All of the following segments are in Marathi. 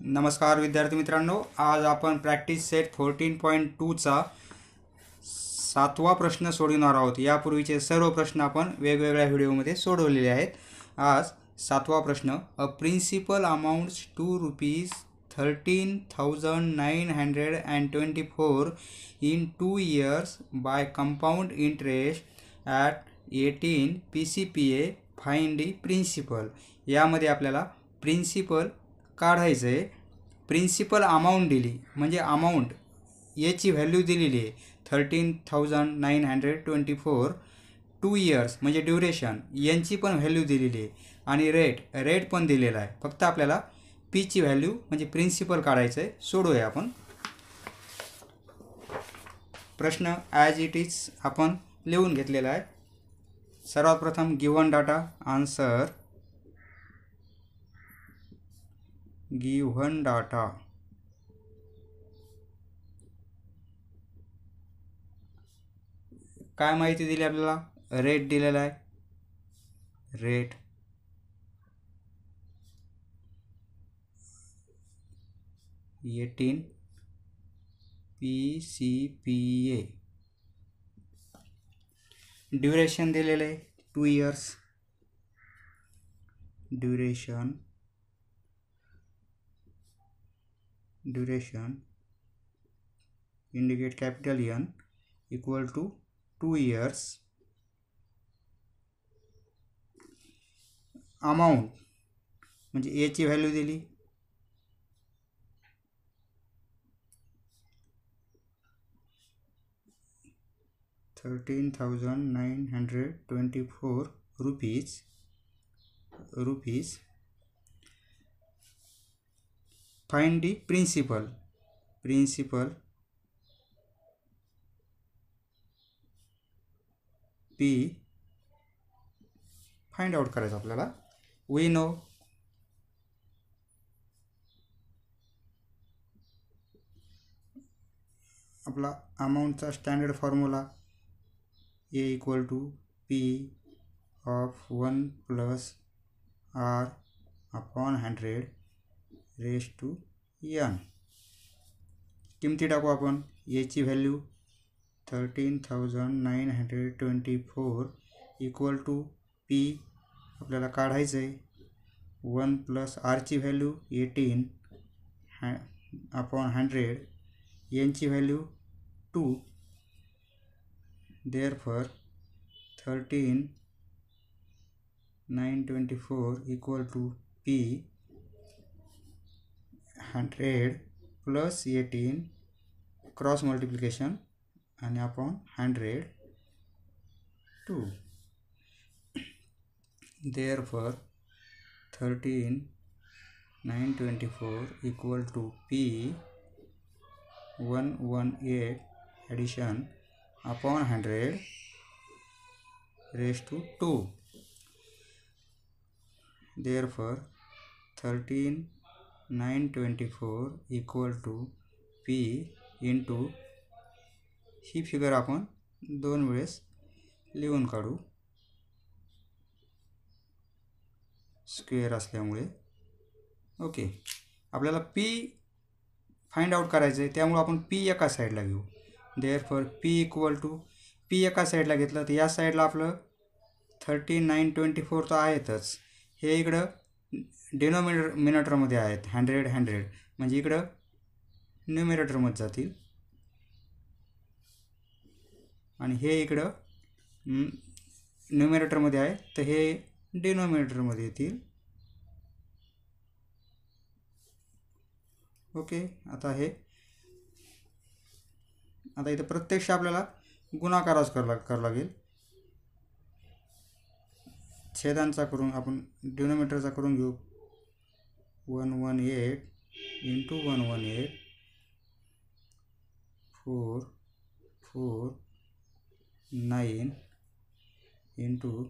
नमस्कार विद्यार्थी मित्रांनो, आज आपण प्रॅक्टिस सेट 14.2चा 7वा प्रश्न सोडवणार आहोत। यापूर्वीचे सर्व प्रश्न आपण वेगवेगळ्या व्हिडिओमध्ये सोडवलेले आहेत। आज 7वा प्रश्न, a principal amounts to ₹13,924 in 2 years by compound interest at 18 PCPA, find the principal. यामध्ये आपल्याला प्रिन्सिपल काढायचं आहे। प्रिन्सिपल अमाऊंट दिली म्हणजे अमाऊंट याची व्हॅल्यू दिलेली आहे 13,924, 2 इयर्स म्हणजे ड्युरेशन यांची पण व्हॅल्यू दिलेली आहे आणि रेट पण दिलेला आहे। फक्त आपल्याला पी ची व्हॅल्यू म्हणजे प्रिन्सिपल काढायचं आहे। सोडवूया आपण प्रश्न ॲज इट इज आपण लिहून घेतलेला आहे। सर्वात प्रथम given data answer, given data काय माहिती दिली आपल्याला, रेट दिलेला आहे, रेट 18 PCPA, ड्युरेशन दिलेले आहे 2 years, duration indicate capital N equal to 2 years. Amount म्हणजे ए ची व्हॅल्यू दिली 13,924 rupees. Find the principal P find out करायचं आपल्याला। वी नो आपला अमाऊंटचा standard formula A equal to P of 1 plus R upon 100 raise to n। किमती टाकू आपण। ए ची व्हॅल्यू 13,924 इक्वल टू पी आपल्याला काढायचं आहे 1 प्लस आर ची व्हॅल्यू 18 अपॉन 100, एन ची value 2। Therefore 13,924 equal to P 100 plus 18 cross multiplication आणि upon 100 2। Therefore 13,924 equal to P 118 addition upon 100 raise to 2। Therefore 13,924 equal to P into, ही फिगर आपण 2 वेळेस लिहून काढू स्क्वेअर असल्यामुळे। ओके, आपल्याला पी फाइंड आउट करायचं आहे त्यामुळे आपण पी एका साईडला घेऊ। Therefore P equal to P एका साईडला घेतलं तर या साईडला आपलं 13,924 तर आहेतच, हे इकडं डिनोमिनेटरमध्ये आहेत 100 म्हणजे इकडं न्यूमरेटरमध्ये जातील आणि हे इकडं न्यूमरेटरमध्ये आहे तर हे डिनोमिनेटरमध्ये येतील। ओके, आता इथं प्रत्यक्ष आपल्याला गुणाकारच करावा लागेल। छेदांचा करून आपण डिनोमिनेटरचा करून घेऊ 118 into 118 449 into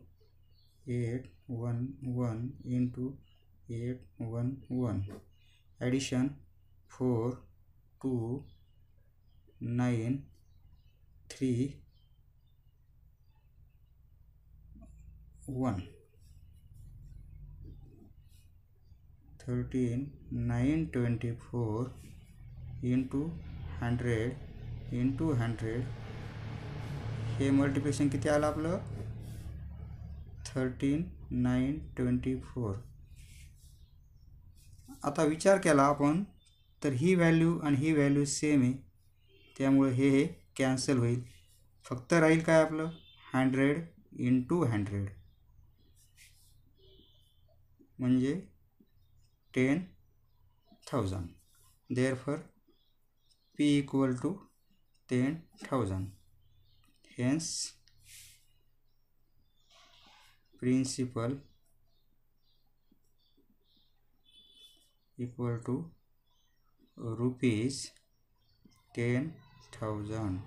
811 into 811 addition 4293 1 13,924 into 100 into 100 हे मल्टिप्लिकेशन किती आलं आपलं 13,924. आता विचार केला आपण तर ही व्हॅल्यू आणि ही व्हॅल्यू सेम आहे, त्यामुळे हे कॅन्सल होईल. फक्त राहील काय आपलं 100 इंटू 100 म्हणजे 10,000. Therefore P equal to 10,000. Hence principal equal to ₹10,000.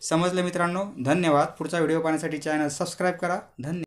समजलं मित्रांनो? धन्यवाद. पुढचा व्हिडिओ पाहण्यासाठी चॅनल सबस्क्राईब करा. धन्यवाद.